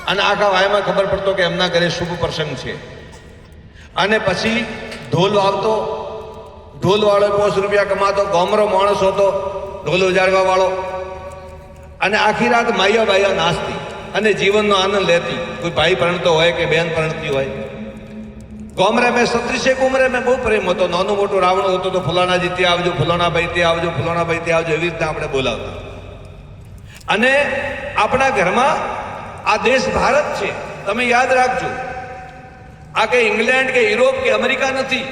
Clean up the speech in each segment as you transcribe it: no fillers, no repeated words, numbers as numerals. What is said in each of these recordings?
અને આખા વાયમાં ખબર પડતો કે એમના ઘરે શુભ પ્રસંગ છે. અને પછી ઢોલ આવતો, ઢોલવાળો 5 રૂપિયા કમાતો, ગામરો માણસ હતો ઢોલ ઉજાડવા વાળો, અને આખી રાત માયા બાયા નાચતી અને જીવનનો આનંદ લેતી. કોઈ ભાઈ પરણતો હોય કે બેન પરણતી હોય. ગામરે મેં 36 ઉંમરે મેં બહુ પ્રેમ હતો. નાનું મોટું રાવણું હતું તો ફલાણાજી ત્યાં આવજો, ફલાણા ભાઈ ત્યાં આવજો, ફલાણા ભાઈ ત્યાં આવજો, એવી રીતના આપણે બોલાવતા. અને આપણા ઘરમાં આ દેશ ભારત છે, તમે યાદ રાખજો. આ કે ઇંગ્લેન્ડ કે યુરોપ કે અમેરિકા નથી.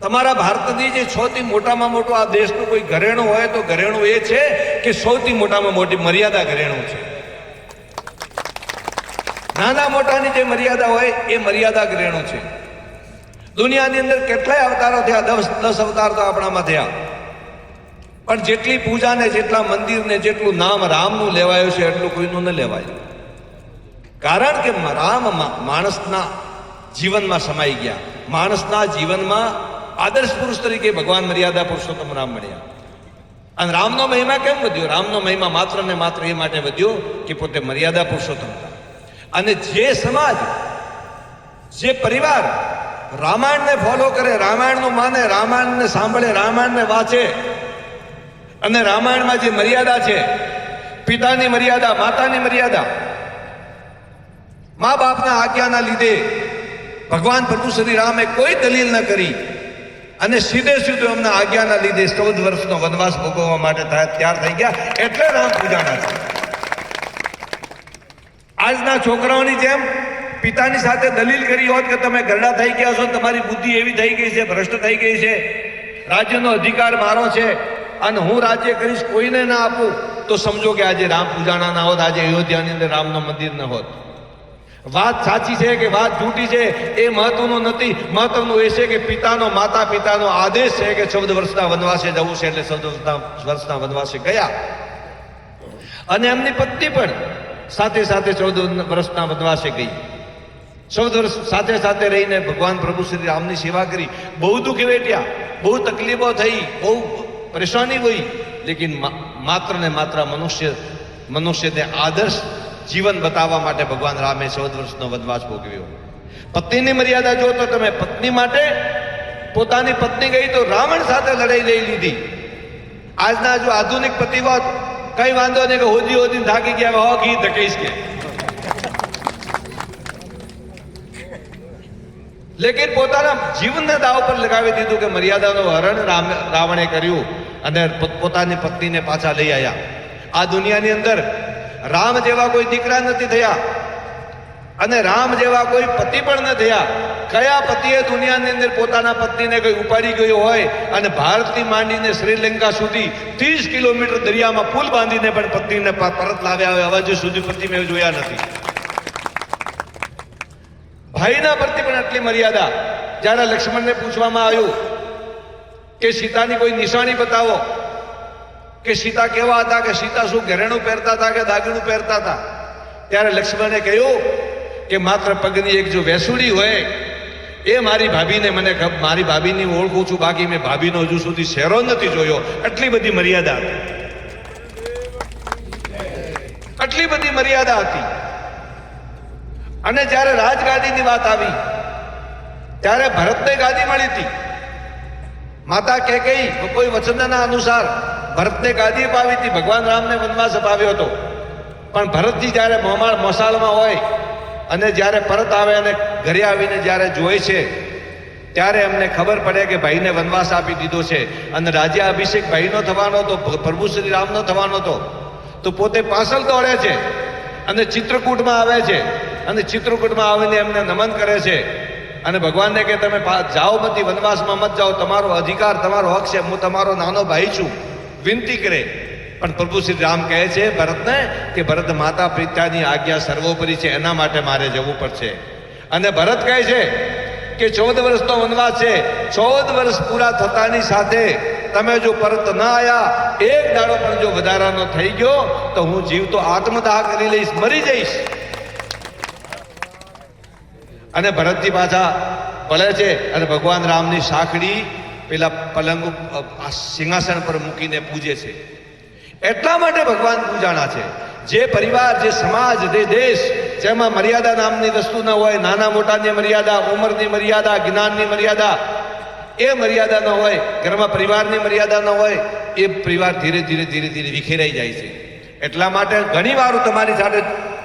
તમારા ભારતની જે સૌથી મોટામાં મોટું આ દેશનું કોઈ ઘરેણું હોય તો ઘરેણું એ છે કે સૌથી મોટામાં મોટી મર્યાદા ઘરેણું છે. નાના મોટાની જે મર્યાદા હોય એ મર્યાદા ઘરેણું છે. દુનિયાની અંદર કેટલાય અવતારો થયા, 10 અવતાર તો આપણામાં થયા, પણ જેટલી પૂજા ને જેટલા મંદિર ને જેટલું નામ રામનું લેવાયું છે એટલું કોઈનું ન લેવાય. કારણ કે રામ માણસના જીવનમાં સમાઈ ગયા. માણસના જીવનમાં આદર્શ પુરુષ તરીકે ભગવાન મર્યાદા પુરુષોત્તમ રામ મળ્યા. અને રામનો મહિમા કેમ વધ્યો? રામનો મહિમા માત્ર ને માત્ર એ માટે વધ્યો કે પોતે મર્યાદા પુરુષોત્તમ હતા. અને જે સમાજ, જે પરિવાર રામાયણને ફોલો કરે, રામાયણનું માને, રામાયણને સાંભળે, રામાયણને વાંચે, અને રામાયણમાં જે મર્યાદા છે, પિતાની મર્યાદા, માતાની મર્યાદા, મા બાપના આજ્ઞાના લીધે ભગવાન પ્રભુ શ્રી રામે કોઈ દલીલ ન કરી અને સીધે સીધું એમના આજ્ઞાના લીધે 14 વર્ષનો વનવાસ ભોગવવા માટે તૈયાર થઈ ગયા. એટલે રામ પૂજાના છે. આજના છોકરાઓની જેમ પિતાની સાથે દલીલ કરી હોત કે તમે ગરડા થઈ ગયા છો, તમારી બુદ્ધિ એવી થઈ ગઈ છે, ભ્રષ્ટ થઈ ગઈ છે, રાજ્યનો અધિકાર મારો છે અને હું રાજ્ય કરીશ, કોઈને ના આપું, તો સમજો કે આજે રામ પૂજાના ના હોત, આજે અયોધ્યાની અંદર રામનો મંદિર ન હોત. વાત સાચી છે કે વાત જૂઠી છે એ મહત્વનું નથી. મહત્વનું એ છે કે પિતાનો, માતા પિતાનો આદેશ છે કે 14 વર્ષના વનવાસે જવું છે, એટલે 14 વર્ષના વનવાસે ગયા. અને એમની પત્ની પણ સાથે સાથે 14 વર્ષના વનવાસે ગઈ. 14 વર્ષ સાથે સાથે રહીને ભગવાન પ્રભુ શ્રી રામની સેવા કરી. બહુ દુઃખ વેઠ્યા, બહુ તકલીફો થઈ, બહુ પરેશાની હોઈ, લેકિન માત્ર ને માત્ર મનુષ્યને આદર્શ જીવન બતાવવા માટે ભગવાન રામે 14 વર્ષનો વનવાસ ભોગવ્યો. પત્નીની મર્યાદા જો તો તમે પત્ની માટે, પોતાની પત્ની ગઈ તો રાવણ સાથે લડાઈ લઈ લીધી. આજના જો આધુનિક પતિ હોત, કઈ વાંધો નહીં કે હોદી થાકી ગયા, હો ઘી ધકીશ કે, લેકિન પોતાના જીવનને દાવ પર લગાવી દીધું કે મર્યાદાનું હરણ રાવણે કર્યું અને પોતાની પત્નીને પાછા લઈ આવ્યા. આ દુનિયાની અંદર રામ જેવા કોઈ દીકરા નથી થયા અને રામ જેવા કોઈ પતિ પણ ન થયા. કયા પતિએ દુનિયાની અંદર પોતાના પત્નીને કોઈ ઉપાડી ગયો હોય અને ભારતથી માંડીને શ્રીલંકા સુધી 30 કિલોમીટર દરિયામાં પુલ બાંધીને પણ પત્નીને પરત લાવ્યા હોય, હજુ સુધી પતિ મેં જોયા નથી. ભાઈના પ્રતિ પણ આટલી મર્યાદા. જ્યારે લક્ષ્મણને પૂછવામાં આવ્યું કે સીતાની કોઈ નિશાની બતાવો, કે સીતા કેવા હતા, કે સીતા શું ઘરેણું પહેરતા હતા કે દાગીનું પહેરતા હતા, ત્યારે લક્ષ્મણે કહ્યું કે માત્ર પગની એક જો વેસુડી હોય એ મારી ભાભીને, મારી ભાભીની ઓળખું છું, બાકી મેં ભાભીનો હજુ સુધી શેરો નથી જોયો. આટલી બધી મર્યાદા હતી, આટલી બધી મર્યાદા હતી. અને જ્યારે રાજગાદીની વાત આવી ત્યારે ભરતને ગાદી મળી હતી. માતા કૈકેયી કોઈ વચનના અનુસાર ભરતને ગાદી અપાવી હતી, ભગવાન રામને વનવાસ અપાવ્યો હતો. પણ ભરતજી જ્યારે મોસાળમાં હોય અને જ્યારે પરત આવે અને ઘરે આવીને જ્યારે જોઈ છે ત્યારે એમને ખબર પડે કે ભાઈને વનવાસ આપી દીધો છે અને રાજ્યાભિષેક ભાઈનો થવાનો હતો, પ્રભુ શ્રી રામનો થવાનો હતો. તો પોતે પાછળ દોડે છે અને ચિત્રકૂટમાં આવે છે અને ચિત્રકૂટમાં આવીને એમને નમન કરે છે અને ભગવાનને કે તમે જાઓ મતી, વનવાસમાં મત જાઓ, તમારો અધિકાર, તમારો હક છે, હું તમારો નાનો ભાઈ છું, વિનંતી કરે. પણ પ્રભુ શ્રી રામ કહે છે ભરતને કે ભરત, માતા પિતાની આજ્ઞા સર્વોપરી છે, એના માટે મારે જવું પડશે. અને ભરત કહે છે કે 14 વર્ષનો વનવાસ છે, 14 વર્ષ પૂરા થતાની સાથે તમે જો પરત ના આવ્યા, એક દાડો પણ જો વધારાનો થઈ ગયો તો હું જીવતો આત્મદાહ કરી લઈશ, મરી જઈશ. અને ભરતજી પાછા પડે છે અને ભગવાન રામની સાંકડી પેલા પલંગ સિંહાસન પર મૂકીને પૂજે છે. એટલા માટે ભગવાન પૂજાણા છે જે પરિવાર, જે સમાજ, જે દેશ જેમાં મર્યાદા નામની વસ્તુ ન હોય, નાના મોટાની મર્યાદા, ઉંમરની મર્યાદા, જ્ઞાનની મર્યાદા, એ મર્યાદા ન હોય, ઘરમાં પરિવારની મર્યાદા ન હોય, એ પરિવાર ધીરે ધીરે ધીરે ધીરે વિખેરાઈ જાય છે. એટલા માટે ઘણી વાર તમારી સાથે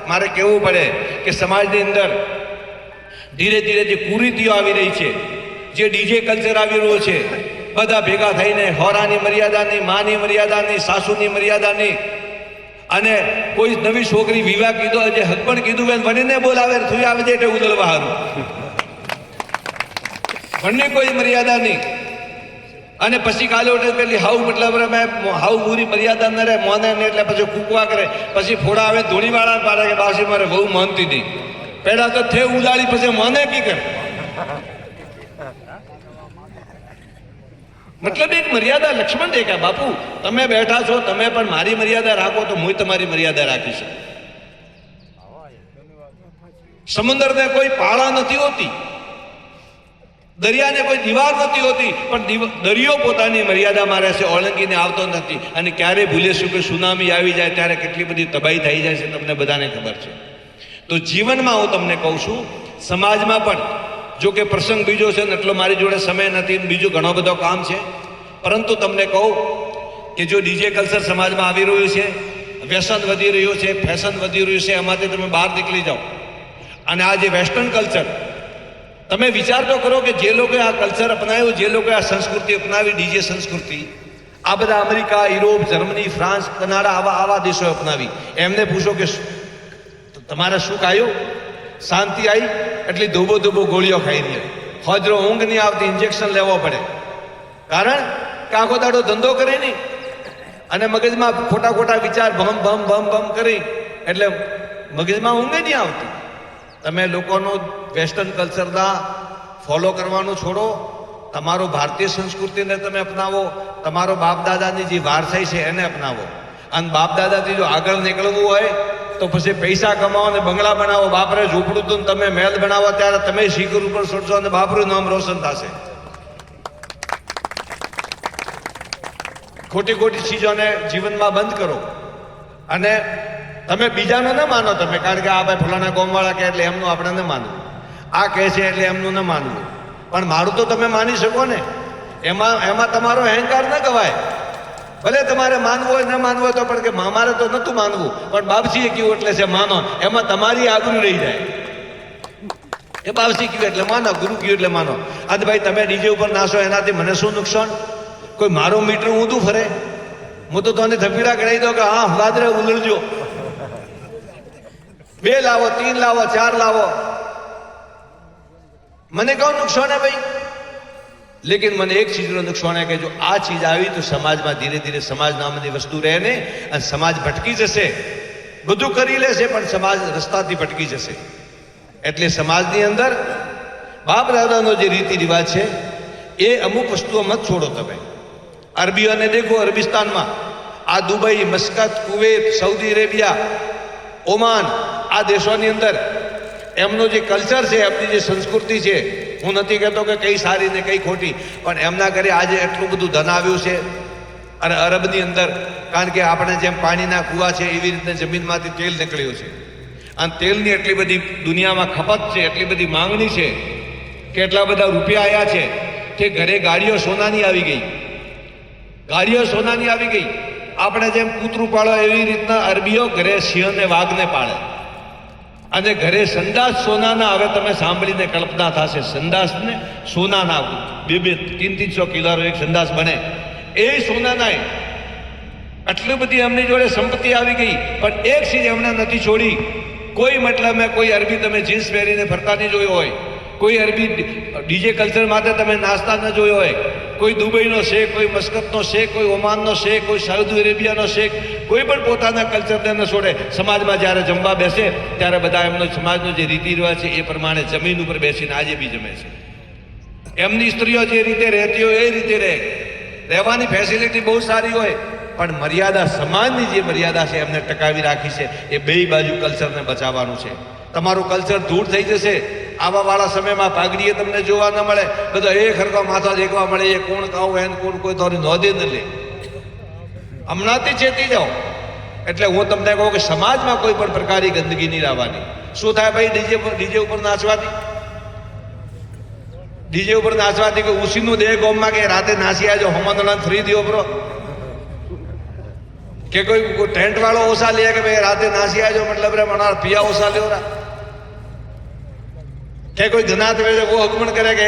મારે કહેવું પડે કે સમાજની અંદર ધીરે ધીરે જે કુરીતિઓ આવી રહી છે, જે ડીજે કલ્ચર આવી રહ્યું છે, બધા ભેગા થઈને હોરાની મર્યાદાની, માની મર્યાદાની, સાસુની મર્યાદાની, અને કોઈ નવી છોકરી વિવાહ કીધો, જે હસબન્ડ કીધું બેન વણીને બોલાવે થઈ આવે છે એટલે ઉદલવા હારું, વણની કોઈ મર્યાદા નહીં. અને પછી કાલે ઉઠે પેલી હાવ મતલબ હાવ પૂરી મર્યાદા ન રહે, મોને ને એટલે પછી કૂકવા કરે, પછી ફોડા આવે ધોળીવાળા પાડે કે બાસી મારે બહુ માનતી નહીં, પેલા તો થે ઉલાળી પછી મોને કી કરે. મતલબ એક મર્યાદા લક્ષ્મણ દેખા બાપુ તમે બેઠા છો, તમે પણ મારી મર્યાદા રાખો તો હું તમારી મર્યાદા રાખીશ. સમુદ્રને કોઈ પાળા નથી હોતી, દરિયાને કોઈ દીવાર નથી હોતી, પણ દરિયો પોતાની મર્યાદામાં રહેશે, ઓળંગીને આવતો નથી. અને ક્યારે ભૂલેશું કે સુનામી આવી જાય ત્યારે કેટલી બધી તબાહી થઈ જાય છે, તમને બધાને ખબર છે. તો જીવનમાં હું તમને કહું છું, સમાજમાં પણ જો કે પ્રસંગ બીજો છે ને એટલો મારી જોડે સમય નથી, બીજું ઘણો બધો કામ છે, પરંતુ તમને કહું કે જો ડીજે કલ્ચર સમાજમાં આવી રહ્યું છે, વ્યસન વધી રહ્યું છે, ફેશન વધી રહ્યું છે, એમાંથી તમે બહાર નીકળી જાઓ. અને આ જે વેસ્ટર્ન કલ્ચર, તમે વિચાર તો કરો કે જે લોકોએ આ કલ્ચર અપનાવ્યું, જે લોકોએ આ સંસ્કૃતિ અપનાવી, ડીજે સંસ્કૃતિ, આ બધા અમેરિકા, યુરોપ, જર્મની, ફ્રાન્સ, કનાડા, આવા દેશોએ અપનાવી. એમને પૂછો કે તમારે શું કાયું? શાંતિ આવી એટલી ધોબો ધોબો ગોળીઓ ખાઈ રહી, હોજરો ઊંઘ નહીં આવતી, ઇન્જેક્શન લેવો પડે. કારણ કે આખો દાડો ધંધો કરે નહીં અને મગજમાં ખોટા ખોટા વિચાર ભમ ભમ ભમ ભમ કરી, એટલે મગજમાં ઊંઘ નહીં આવતી. તમે લોકોનું વેસ્ટર્ન કલ્ચરના ફોલો કરવાનું છોડો, તમારો ભારતીય સંસ્કૃતિને તમે અપનાવો, તમારો બાપ દાદાની જે વારસાઈ છે એને અપનાવો. અને બાપ દાદાથી જો આગળ નીકળવું હોય તો પછી પૈસા કમાવો ને બંગલા બનાવો. બાપરે ઝૂંપડું તું તમે મહેલ બનાવો ત્યારે તમે શિખર ઉપર છોડશો અને બાપરું નામ રોશન થશે. ખોટી ખોટી ચીજોને જીવનમાં બંધ કરો. અને તમે બીજાને ન માનો, તમે કારણ કે આ ભાઈ ફલાણા ગોમવાળા કહે એટલે એમનું આપણે ન માનવું, આ કહે છે એટલે એમનું ન માનવું, પણ મારું તો તમે માની શકો ને. એમાં તમારો અહંકાર ન ગવાય. ભલે તમારે માનવું હોય ન માનવું હોય તો, પણ કે મારે તો નહોતું માનવું પણ બાપજીએ કહ્યું એટલે છે માનો, એમાં તમારી આબરૂ રહી જાય. એ બાપજી કહ્યું એટલે માનો, ગુરુ કહ્યું એટલે માનો. આજ ભાઈ તમે ડીજે ઉપર નાશો એનાથી મને શું નુકસાન? કોઈ મારું મીટર ઊંધું ફરે, હું તો તને ધપીડા ગણાવી દઉં કે હા દાદરે ઉલળજો, 2 લાવો, 3 લાવો, 4 લાવો, મને કહું નુકસાન હે ભાઈ. લેકિન મને એક ચીજનો નુકસાન હે કે જો આ ચીજ આવી તો સમાજમાં ધીરે ધીરે સમાજ નામની વસ્તુ રહે ને, અને સમાજ ભટકી જશે. બધું કરી લેશે પણ સમાજ રસ્તાથી ભટકી જશે. એટલે સમાજની અંદર બાપ દાદાનો જે રીતિ રિવાજ છે એ અમુક વસ્તુઓ મત છોડો તમે. અરબીઓને દેખો, અરબિસ્તાનમાં આ Dubai, Muscat, Kuwait, સૌદી Arabia, Oman, આ દેશોની અંદર એમનો જે કલ્ચર છે, એમની જે સંસ્કૃતિ છે, હું નથી કહેતો કે કઈ સારી ને કઈ ખોટી, પણ એમના ઘરે આજે એટલું બધું ધન આવ્યું છે. અને અરબની અંદર કારણ કે આપણે જેમ પાણીના કૂવા છે એવી રીતે જમીનમાંથી તેલ નીકળ્યું છે, અને તેલની એટલી બધી દુનિયામાં ખપત છે, એટલી બધી માંગણી છે કે એટલા બધા રૂપિયા આવ્યા છે કે ઘરે ગાડીઓ સોનાની આવી ગઈ, ગાડીઓ સોનાની આવી ગઈ. આપણે જેમ કૂતરું પાળો એવી રીતના અરબીઓ ઘરે સિંહને વાઘને પાળે. અને ઘરે સંદાસ સોનાના, હવે તમે સાંભળીને કલ્પના થશે, સંદાસને સોનાના 200-300 કિલોનો એક સંદાસ બને, એ સોનાના. આટલી બધી એમની જોડે સંપત્તિ આવી ગઈ, પણ એક ચીજ એમણે નથી છોડી. કોઈ મતલબ મેં કોઈ અરબી તમે જીન્સ પહેરીને ફરતા નહીં જોયો હોય, કોઈ અરબી ડીજે કલ્ચર માટે તમે નાસ્તા ન જોયો હોય, કોઈ દુબઈનો શેખ, કોઈ મસ્કતનો શેખ, કોઈ ઓમાનનો શેખ, કોઈ સાઉદી અરેબિયાનો શેખ, કોઈ પણ પોતાના કલ્ચરને ન છોડે. સમાજમાં જ્યારે જમવા બેસે ત્યારે બધા એમનો સમાજનો જે રીતિ રિવાજ છે એ પ્રમાણે જમીન ઉપર બેસીને આજે બી જમે છે. એમની સ્ત્રીઓ જે રીતે રહેતી હોય એ રીતે રહે. રહેવાની ફેસિલિટી બહુ સારી હોય, પણ મર્યાદા, સમાજની જે મર્યાદા છે એમને ટકાવી રાખી છે. એ બે બાજુ કલ્ચરને બચાવવાનું છે. તમારું કલ્ચર દૂર થઈ જશે. આવા વાળા સમયમાં પાઘડીએ તમને જોવા ન મળે, બધા એ ખરખા માથા દેખવા મળે, એ કોણ કાવું એને કોણ કોઈ તારી નોંધે ન લે. હમણાંથી ચેતી જાઓ. એટલે હું તમને કહું કે સમાજમાં કોઈ પણ પ્રકારની ગંદકી નહીં લાવવાની. શું થાય ભાઈ ડીજે ઉપર નાચવાથી? ડીજે ઉપર નાચવાથી કે ઉસીનું દેહ ગોમમાં કે રાતે નાસી આજો હમણાં ફ્રી દિયો બ્રો, કે કોઈ ટેન્ટ વાળો ઓછા લે કે ભાઈ રાતે નાસી આજો મતલબ રે મનાર પિયા ઓછા લ્યો રા, કે કોઈ ધનાત વે वो हुक्म करे કે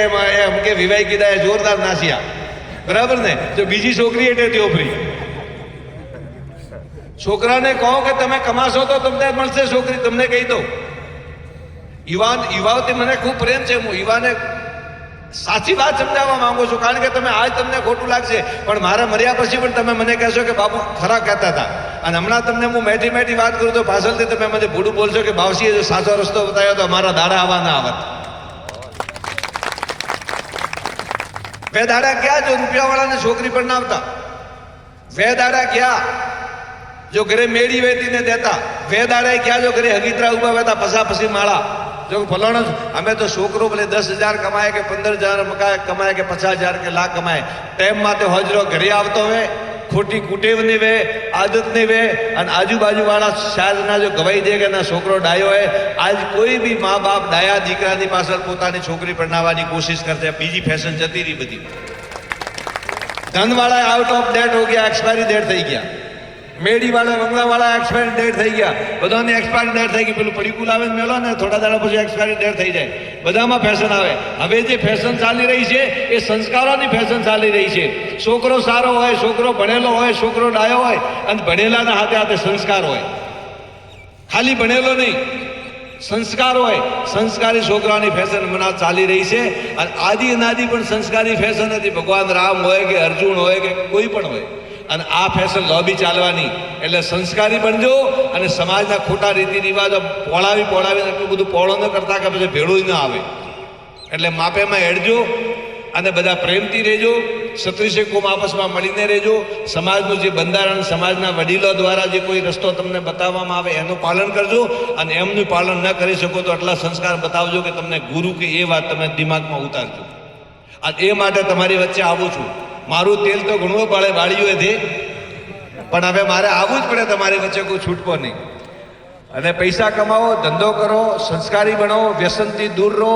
हम के विवाह कीधा है जोरदार नासिया, बराबर ने? जो બીજી છોકરી એટલે તેઓ ફ્રી. છોકરાને કહો કે તમે કમાશો તો તમને મળશે છોકરી, તમને કહી દો. યુવાઓથી મને ખૂબ પ્રેમ છે, હું યુવાને સાચી વાત સમજાવવા માંગુ છું, કારણ કે તમે આજ તમને ખોટું લાગશે પણ મારા મર્યા પછી પણ તમે મને કહેશો કે બાપુ ખરા કહેતા હતા. અને હમણાં તમને હું મેઠી મેઠી વાત કરું તો પાછળથી તમે મને ભૂડું બોલશો કે બાવસીએ જો સાચો રસ્તો બતાવ્યો તો અમારા દાડા આવા ના આવત. બે દાડા ગયા જો રૂપિયા વાળાને છોકરી પણ ના આવતા, બે દાડા ગયા જો ઘરે મેળી વેચીને દેતા, બે દાડા ગયા જો ઘરે હગીતરા ઉભા વેતા પસા પછી માળા. જો ફલાણો અમે તો છોકરો ભલે 10,000 કમાય કે 15,000 કમાય કે 50,000 કે લાખ કમાય, ટાઈમ માટે હોજરો ઘરે આવતો હોય, ખોટી કુટેવ નહીં વે, આદત નહીં વે, અને આજુબાજુ વાળા શાયદના જો ગવાઈ દે કે ના છોકરો ડાયો હોય. આજ કોઈ બી મા બાપ ડાયા દીકરાની પાછળ પોતાની છોકરી પરણાવવાની કોશિશ કરશે. બીજી ફેશન જતી રહી બધી. ધનવાળા આઉટ ઓફ ડેટ હો ગયા, એક્સપાયરી ડેટ થઈ ગયા. મેડી વાળા બંગલા વાળા એક્સપાયરી ડેટ થઈ ગયા, બધાની એક્સપાયરી ડેટ થઈ ગઈ. પેલું પડીકું લાવે મેલો ને થોડા દાડા પછી એક્સપાયરી ડેટ થઈ જાય, બધામાં ફેશન આવે. હવે જે ફેશન ચાલી રહી છે એ સંસ્કારોની ફેશન ચાલી રહી છે. છોકરો સારો હોય, છોકરો ભણેલો હોય, છોકરો ડાયો હોય, અને ભણેલાના હાથે હાથે સંસ્કાર હોય. ખાલી ભણેલો નહીં, સંસ્કાર હોય. સંસ્કારી છોકરાની ફેશન મના ચાલી રહી છે. અને આદિ અનાદિ પણ સંસ્કારી ફેશન હતી. ભગવાન રામ હોય કે અર્જુન હોય કે કોઈ પણ હોય, અને આ ફેશન લોબી ચાલવાની. એટલે સંસ્કારી બનજો અને સમાજના ખોટા રીતિ રિવાજો પોળાવીને એટલું બધું પોળો ન કરતા કે પછી ભેળું ન આવે. એટલે માપેમાં હેડજો અને બધા પ્રેમથી રહેજો. સત્રીસે કોમ આપસમાં મળીને રહેજો. સમાજનું જે બંધારણ, સમાજના વડીલો દ્વારા જે કોઈ રસ્તો તમને બતાવવામાં આવે એનું પાલન કરજો. અને એમનું પાલન ન કરી શકો તો આટલા સંસ્કાર બતાવજો કે તમને ગુરુ કે એ વાત તમે દિમાગમાં ઉતારજો. અને એ માટે તમારી વચ્ચે આવું છું. મારું તેલ તો ઘણું બાળ્યું છે, પણ હવે મારે આવવું જ પડે તમારી વચ્ચે, કોઈ છૂટકો નહીં. અને પૈસા કમાવો, ધંધો કરો, સંસ્કારી બનો, વ્યસનથી દૂર રહો.